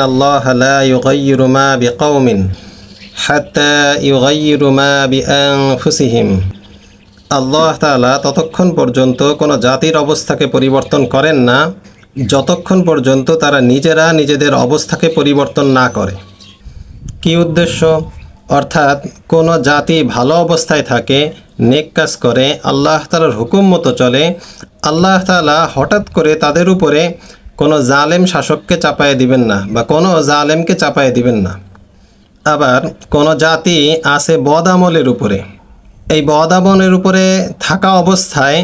আল্লাহ লা ইউগাইয়িরু মা বিকাওমিন হাত্তা ইউগাইয়িরু মা বিআনফুসিহিম। আল্লাহ তাআলা ততক্ষণ পর্যন্ত কোনো জাতির অবস্থাকে পরিবর্তন করেন না যতক্ষণ পর্যন্ত তারা নিজেরা নিজেদের অবস্থাকে পরিবর্তন না করে। কি উদ্দেশ্য? অর্থাৎ কোনো জাতি ভালো অবস্থায় থাকে, নেক কাজ করে, আল্লাহ তাআলার হুকুম মতো চলে, আল্লাহ তাআলা হঠাৎ করে তাদের উপরে কোনো জালেম শাসককে চাপায়ে দিবেন না বা কোনো জালেমকে চাপায়ে দিবেন না। আবার কোনো জাতি আছে বদ আমলের উপরে, এই বদ আমলের উপরে থাকা অবস্থায়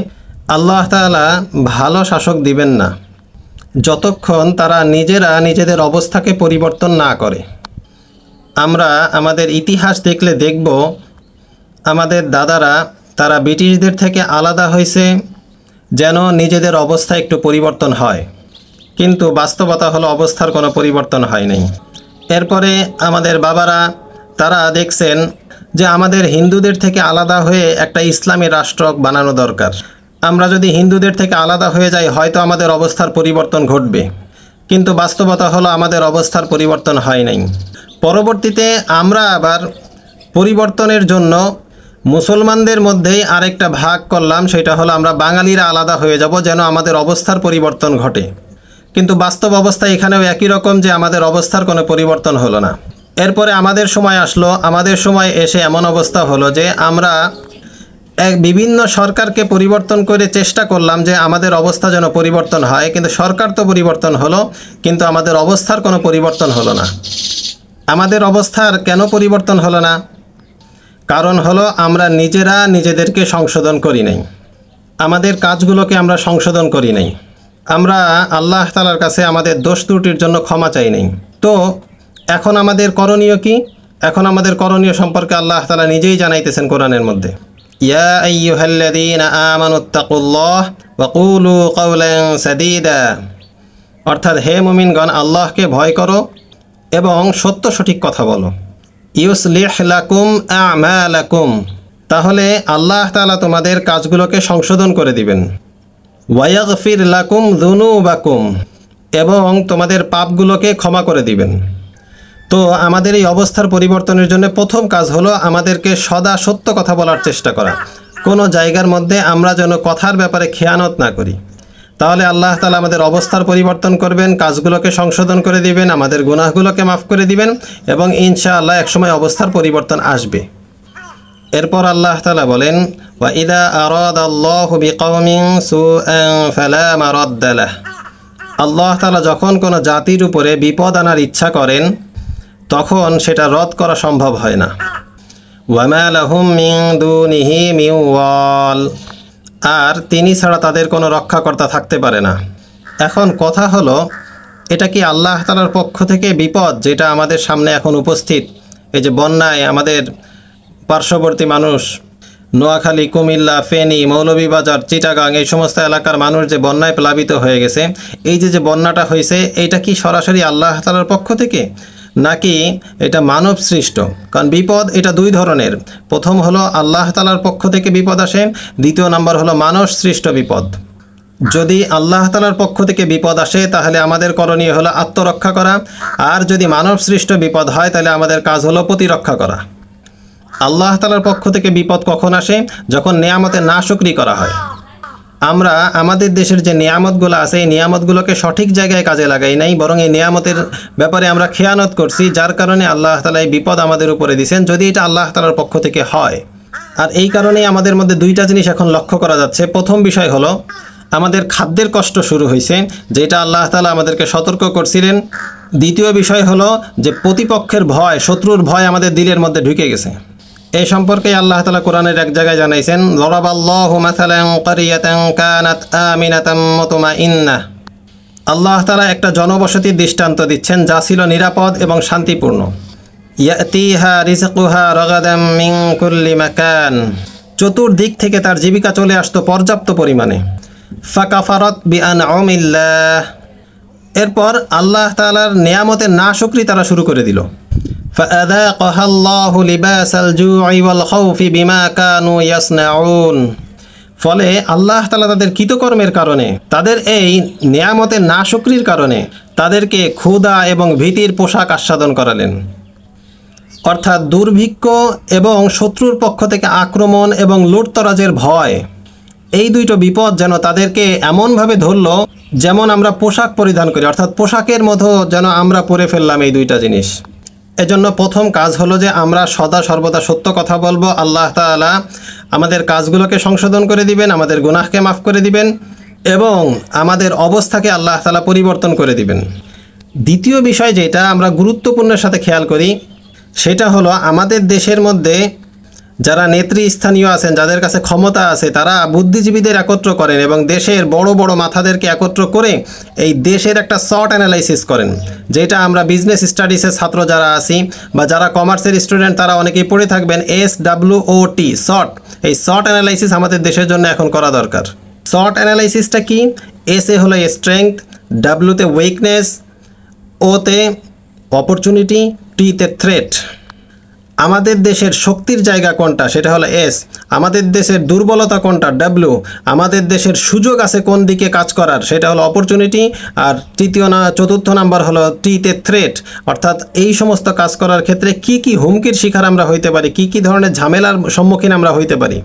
আল্লাহ তাআলা ভালো শাসক দিবেন না যতক্ষণ তারা নিজেরা নিজেদের অবস্থাকে পরিবর্তন না করে। আমরা আমাদের ইতিহাস দেখলে দেখব আমাদের দাদারা তারা ব্রিটিশদের থেকে আলাদা হয়েছে যেন নিজেদের অবস্থা একটু পরিবর্তন হয়, কিন্তু বাস্তবতা হলো অবস্থার কোনো পরিবর্তন হয় নাই। এরপরে আমাদের বাবারা তারা দেখছেন যে আমাদের হিন্দুদের থেকে আলাদা হয়ে একটা ইসলামী রাষ্ট্র বানানো দরকার। আমরা যদি হিন্দুদের থেকে আলাদা হয়ে যাই হয়তো আমাদের অবস্থার পরিবর্তন ঘটবে, কিন্তু বাস্তবতা হলো আমাদের অবস্থার পরিবর্তন হয় নাই। পরবর্তীতে আমরা আবার পরিবর্তনের জন্য মুসলমানদের মধ্যেই আরেকটা ভাগ করলাম, সেটা হলো আমরা বাঙালিরা আলাদা হয়ে যাব যেন আমাদের অবস্থার পরিবর্তন ঘটে। কিন্তু বাস্তব অবস্থা এখানেও একই রকম যে আমাদের অবস্থার কোনো পরিবর্তন হলো না। এরপরে আমাদের সময় আসলো, আমাদের সময় এসে এমন অবস্থা হলো যে আমরা বিভিন্ন সরকারকে পরিবর্তন করে চেষ্টা করলাম যে আমাদের অবস্থা যেন পরিবর্তন হয়, কিন্তু সরকার তো পরিবর্তন হলো কিন্তু আমাদের অবস্থার কোনো পরিবর্তন হলো না। আমাদের অবস্থার কেন পরিবর্তন হলো না? কারণ হলো আমরা নিজেরা নিজেদেরকে সংশোধন করি নাই, আমাদের কাজগুলোকে আমরা সংশোধন করি নাই, আমরা আল্লাহ তাআলার কাছে আমাদের দোষ ত্রুটির জন্য ক্ষমা চাই নাই। তো এখন আমাদের করণীয় কি? এখন আমাদের করণীয় সম্পর্কে আল্লাহ তাআলা নিজেই জানাইতেছেন কোরআনের মধ্যে, ইয়া আইয়ুহাল্লাযীনা আমানুত্তাকুল্লাহ ওয়া কুলু কাওলান সাদীদা। অর্থাৎ হে মুমিনগণ, আল্লাহকে ভয় করো এবং সত্য সঠিক কথা বলো। ইউসলিহ লাকুম আমালাকুম, তাহলে আল্লাহ তাআলা তোমাদের কাজগুলোকে সংশোধন করে দিবেন। ওয়ায়াগফির লাকুম যুনুবাকুম, এবং তোমাদের পাপগুলোকে ক্ষমা করে দিবেন। তো আমাদের এই অবস্থার পরিবর্তনের জন্য প্রথম কাজ হলো আমাদেরকে সদা সত্য কথা বলার চেষ্টা করা। কোনো জায়গার মধ্যে আমরা যেন কথার ব্যাপারে খেয়ানত না করি, তাহলে আল্লাহ তাআলা আমাদের অবস্থার পরিবর্তন করবেন, কাজগুলোকে সংশোধন করে দিবেন, আমাদের গুনাহগুলোকে মাফ করে দিবেন এবং ইনশাআল্লাহ একসময় অবস্থার পরিবর্তন আসবে। এরপর আল্লাহ তাআলা বলেন, ওয়া ইযা আরাদাল্লাহু বিকওমিন সুআন ফালা মারাদ্দা লাহ। আল্লাহ তাআলা যখন কোনো জাতির উপরে বিপদ আনার ইচ্ছা করেন তখন সেটা রদ করা সম্ভব হয় না। ওয়া মা লাহুম মিন দুনিহি মিন ওয়াল, আর তিনি ছাড়া তাদের কোনো রক্ষাকর্তা থাকতে পারে না। এখন কথা হলো, এটা কি আল্লাহ তাআলার পক্ষ থেকে বিপদ যেটা আমাদের সামনে এখন উপস্থিত? এই যে বন্যায় আমাদের পার্শ্ববর্তী মানুষ নোয়াখালী, কুমিল্লা, ফেনী, মৌলভীবাজার, চিটাগাং এই সমস্ত এলাকার মানুষ যে বন্যায় প্লাবিত হয়ে গেছে, এই যে বন্যাটা হয়েছে এইটা কি সরাসরি আল্লাহ তাআলার পক্ষ থেকে নাকি এটা মানব সৃষ্ট? কারণ বিপদ এটা দুই ধরনের, প্রথম হলো আল্লাহ তাআলার পক্ষ থেকে বিপদ আসে, দ্বিতীয় নাম্বার হলো মানব সৃষ্ট বিপদ। যদি আল্লাহ তাআলার পক্ষ থেকে বিপদ আসে তাহলে আমাদের করণীয় হলো আত্মরক্ষা করা, আর যদি মানব সৃষ্ট বিপদ হয় তাহলে আমাদের কাজ হলো প্রতিরক্ষা করা। আল্লাহ তাআলার পক্ষ থেকে বিপদ কখন আসে? যখন নিয়ামতের নাশুকরি করা হয়। আমরা আমাদের দেশের যে নিয়ামতগুলো আছে এই নিয়ামতগুলোকে সঠিক জায়গায় কাজে লাগাই নাই, বরং এই নিয়ামতের ব্যাপারে আমরা খেয়ানত করছি, যার কারণে আল্লাহ তাআলা এই বিপদ আমাদের উপরে দিয়েছেন, যদি এটা আল্লাহ তাআলার পক্ষ থেকে হয়। আর এই কারণেই আমাদের মধ্যে দুইটা জিনিস এখন লক্ষ্য করা যাচ্ছে। প্রথম বিষয় হলো আমাদের খাদ্যের কষ্ট শুরু হয়েছে, যেটা আল্লাহ তাআলা আমাদেরকে সতর্ক করছিলেন। দ্বিতীয় বিষয় হলো যে প্রতিপক্ষের ভয়, শত্রুর ভয় আমাদের দিলের মধ্যে ঢুকে গেছে। এই সম্পর্কে আল্লাহ তাআলা কোরআনের এক জায়গায় জানাইছেন, যারাবাল্লাহু মাসালান ক্বরিয়াতান কানাত আমিনাতাম মুতমাইন্নাহ। আল্লাহ তাআলা একটা জনবসতির দৃষ্টান্ত দিচ্ছেন যা ছিল নিরাপদ এবং শান্তিপূর্ণ। ইয়াতিহা রিজকুহা রাগাদাম মিন কুল্লি মাকান, চতুর্দিক থেকে তার জীবিকা চলে আসতো পর্যাপ্ত পরিমাণে। ফাকাফারাত বিআনউমিল্লাহ, এরপর আল্লাহ তাআলার নিয়ামতের নাশুকরি তারা শুরু করে দিল। فأذاقها الله لباس الجوع والخوف بما كانوا يصنعون, ফলে আল্লাহ তাআলা তাদের কৃতকর্মের কারণে, তাদের এই নিয়ামতের নাশুকরির কারণে তাদেরকে ক্ষুধা এবং ভীতির পোশাক আস্বাদন করালেন। অর্থাৎ দুর্ভিক্ষ এবং শত্রুর পক্ষ থেকে আক্রমণ এবং লুটতরাজের ভয়, এই দুইটো বিপদ যেন তাদেরকে এমনভাবে ধরল যেমন আমরা পোশাক পরিধান করি, অর্থাৎ পোশাকের মতো যেন আমরা পরে ফেললাম এই দুইটা জিনিস। এজন্য প্রথম কাজ হলো যে আমরা সদা সর্বদা সত্য কথা বলবো। আল্লাহ তাআলা আমাদের কাজগুলোকে সংশোধন করে দিবেন, আমাদের গুনাহকে মাফ করে দিবেন এবং আমাদের অবস্থাকে আল্লাহ তাআলা পরিবর্তন করে দিবেন। দ্বিতীয় বিষয় যেটা আমরা গুরুত্বপূর্ণের সাথে খেয়াল করি সেটা হলো আমাদের দেশের মধ্যে যারা নেতৃস্থানীয় আছেন, যাদের কাছে ক্ষমতা আছে, তারা বুদ্ধিজীবীদের একত্র করেন এবং দেশের বড় বড় মাথাদেরকে একত্র করে এই দেশের একটা শর্ট অ্যানালাইসিস করেন, যেটা আমরা বিজনেস স্টাডিজের ছাত্র যারা আছি বা যারা কমার্সের স্টুডেন্ট তারা অনেকেই পড়ে থাকবেন, SWOT শর্ট। এই শর্ট অ্যানালাইসিস আমাদের দেশের জন্য এখন করা দরকার। শর্ট অ্যানালাইসিসটা কি? এসে হলো স্ট্রেংথ, ডাব্লুতে উইকনেস, ওতে অপরচুনিটি, টিতে থ্রেট। আমাদের দেশের শক্তির জায়গা কোনটা সেটা হলো এস, আমাদের দেশের দুর্বলতা কোনটা ডাব্লু, আমাদের দেশের সুযোগ আছে কোন দিকে কাজ করার সেটা হলো অপরচুনিটি, আর চতুর্থ নাম্বার হলো টিতে থ্রেট। অর্থাৎ এই সমস্ত কাজ করার ক্ষেত্রে কি কি হুমকির শিকার আমরা হইতে পারি, কি কি ধরনের ঝামেলার সম্মুখীন আমরা হইতে পারি।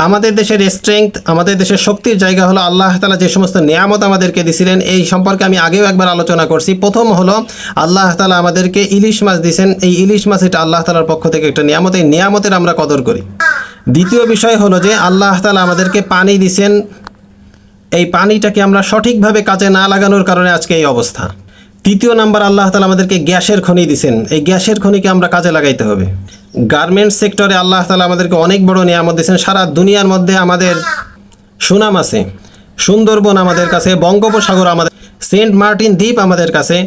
আমাদের দেশের স্ট্রেংথ, আমাদের দেশের শক্তির জায়গা হলো আল্লাহ তাআলা যে সমস্ত নিয়ামত আমাদেরকে দিয়েছিলেন, এই সম্পর্কে আমি আগেও একবার আলোচনা করছি। প্রথম হলো আল্লাহ তাআলা আমাদেরকে ইলিশ মাছ দিয়েছেন, এই ইলিশ মাছ এটা আল্লাহ তাআলার পক্ষ থেকে একটা নিয়ামত, এই নিয়ামতের আমরা কদর করি। দ্বিতীয় বিষয় হলো যে আল্লাহ তাআলা আমাদেরকে পানি দিয়েছেন, এই পানিটাকে আমরা সঠিকভাবে কাজে না লাগানোর কারণে আজকে এই অবস্থা। তৃতীয় নাম্বার, আল্লাহ তাআলা আমাদেরকে গ্যাসের খনি দিয়েছেন, এই গ্যাসের খনিকে আমরা কাজে লাগাইতে হবে। গার্মেন্টস সেক্টরে আল্লাহ তাআলা আমাদেরকে অনেক বড় নিয়ামত দিয়েছেন। সারা দুনিয়ার মধ্যে আমাদের সুনাম আছে, সুন্দরবন আমাদের কাছে, বঙ্গোপসাগর আমাদের, সেন্ট মার্টিন দ্বীপ আমাদের কাছে।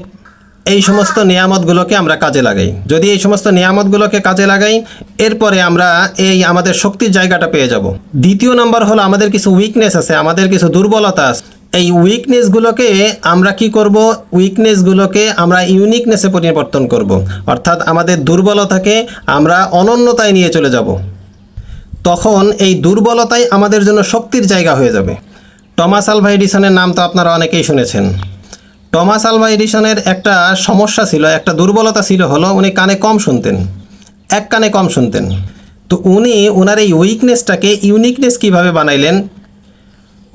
এই সমস্ত নিয়ামতগুলোকে আমরা কাজে লাগাই। যদি এই সমস্ত নিয়ামতগুলোকে কাজে লাগাই, এরপরে আমরা এই আমাদের শক্তির জায়গাটা পেয়ে যাব। দ্বিতীয় নম্বর হলো আমাদের কিছু উইকনেস আছে, আমাদের কিছু দুর্বলতা আছে। এই উইকনেসগুলোকে আমরা কি করব? উইকনেসগুলোকে আমরা ইউনিকনেসে পরিবর্তন করব। অর্থাৎ আমাদের দুর্বলতাকে আমরা অনন্যতায় নিয়ে চলে যাব। তখন এই দুর্বলতাই আমাদের জন্য শক্তির জায়গা হয়ে যাবে। টমাস আলভা এডিসনের নাম তো আপনারা অনেকেই শুনেছেন। টমাস আলভা এডিসনের একটা সমস্যা ছিল, একটা দুর্বলতা ছিল হলো উনি কানে কম শুনতেন, এক কানে কম শুনতেন। তো উনি ওনার এই উইকনেসটাকে ইউনিকনেস কিভাবে বানাইলেন?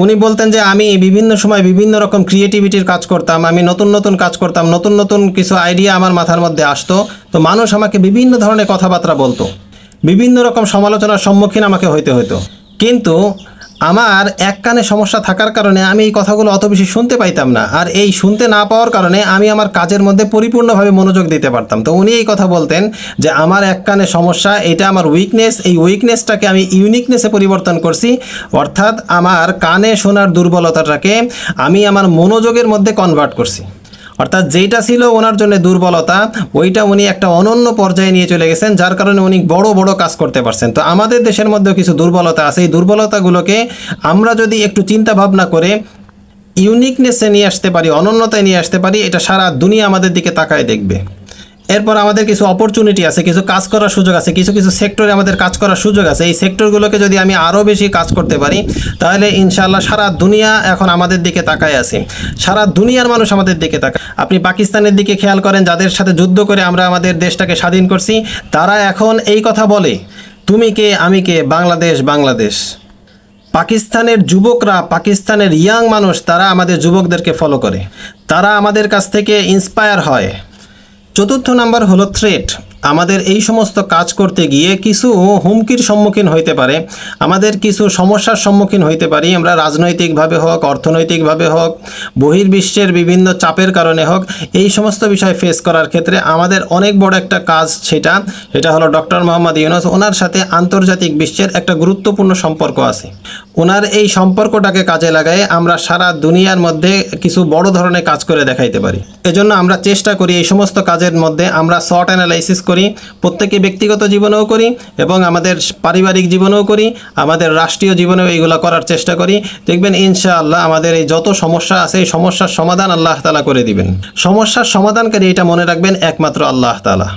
উনি বলতেন যে আমি বিভিন্ন সময় বিভিন্ন রকম ক্রিয়েটিভিটির কাজ করতাম, আমি নতুন নতুন কাজ করতাম, নতুন নতুন কিছু আইডিয়া আমার মাথার মধ্যে আসতো। তো মানুষ আমাকে বিভিন্ন ধরনের কথাবার্তা বলতো, বিভিন্ন রকম সমালোচনার সম্মুখীন আমাকে হইতে হতো। কিন্তু আমার এক কানে সমস্যা থাকার কারণে আমি এই কথাগুলো অত বেশি শুনতে পাইতাম না, আর এই শুনতে না পাওয়ার কারণে আমি আমার কাজের মধ্যে পরিপূর্ণভাবে মনোযোগ দিতে পারতাম। তো উনি এই কথা বলতেন যে আমার এক কানে সমস্যা, এটা আমার উইকনেস, এই উইকনেসটাকে আমি ইউনিকনেসে পরিবর্তন করছি। অর্থাৎ আমার কানে শোনার দুর্বলতাটাকে আমি আমার মনোযোগের মধ্যে কনভার্ট করছি। অর্থাৎ যেটা ছিল ওনার জন্য দুর্বলতা, ওইটা উনি একটা অনন্য পর্যায়ে নিয়ে চলে গেছেন, যার কারণে উনি বড় বড় কাজ করতে পারছেন। তো আমাদের দেশের মধ্যেও কিছু দুর্বলতা আছে, এই দুর্বলতাগুলোকে আমরা যদি একটু চিন্তা ভাবনা করে ইউনিকনেসে নিয়ে আসতে পারি, অনন্যতায় নিয়ে আসতে পারি, এটা সারা দুনিয়া আমাদের দিকে তাকায় দেখবে। এরপর আমাদের কিছু অপরচুনিটি আছে, কিছু কাজ করার সুযোগ আছে, কিছু কিছু সেক্টরে আমাদের কাজ করার সুযোগ আছে। এই সেক্টরগুলোকে যদি আমি আরও বেশি কাজ করতে পারি, তাহলে ইনশাআল্লাহ সারা দুনিয়া এখন আমাদের দিকে তাকায় আছে, সারা দুনিয়ার মানুষ আমাদের দিকে তাকায়। আপনি পাকিস্তানের দিকে খেয়াল করেন, যাদের সাথে যুদ্ধ করে আমরা আমাদের দেশটাকে স্বাধীন করছি, তারা এখন এই কথা বলে, তুমি কে আমি কে, বাংলাদেশ বাংলাদেশ। পাকিস্তানের যুবকরা, পাকিস্তানের ইয়াং মানুষ, তারা আমাদের যুবকদেরকে ফলো করে, তারা আমাদের কাছ থেকে ইন্সপায়ার হয়। চতুর্থ নাম্বার হলো থ্রেট। আমাদের এই সমস্ত কাজ করতে গিয়ে কিছু হুমকির সম্মুখীন হইতে পারে, আমাদের কিছু সমস্যার সম্মুখীন হইতে পারি। আমরা রাজনৈতিকভাবে হোক, অর্থনৈতিকভাবে হোক, বহির্বিশ্বের বিভিন্ন চাপের কারণে হোক, এই সমস্ত বিষয় ফেস করার ক্ষেত্রে আমাদের অনেক বড় একটা কাজ, সেটা হলো ডক্টর মোহাম্মদ ইউনূস, ওনার সাথে আন্তর্জাতিক বিশ্বের একটা গুরুত্বপূর্ণ সম্পর্ক আছে। ওনার এই সম্পর্কটাকে কাজে লাগায় আমরা সারা দুনিয়ার মধ্যে কিছু বড় ধরনের কাজ করে দেখাইতে পারি। এজন্য আমরা চেষ্টা করি এই সমস্ত কাজের মধ্যে আমরা শর্ট অ্যানালাইসিস করি, প্রত্যেকে ব্যক্তিগত জীবনেও করি এবং আমাদের পারিবারিক জীবনেও করি, আমাদের রাষ্ট্রীয় জীবনেও এইগুলো করার চেষ্টা করি। দেখবেন ইনশাআল্লাহ আমাদের এই যত সমস্যা আছে, এই সমস্যার সমাধান আল্লাহ তাআলা করে দিবেন। সমস্যার সমাধানকারী, এটা মনে রাখবেন, একমাত্র আল্লাহ তাআলা।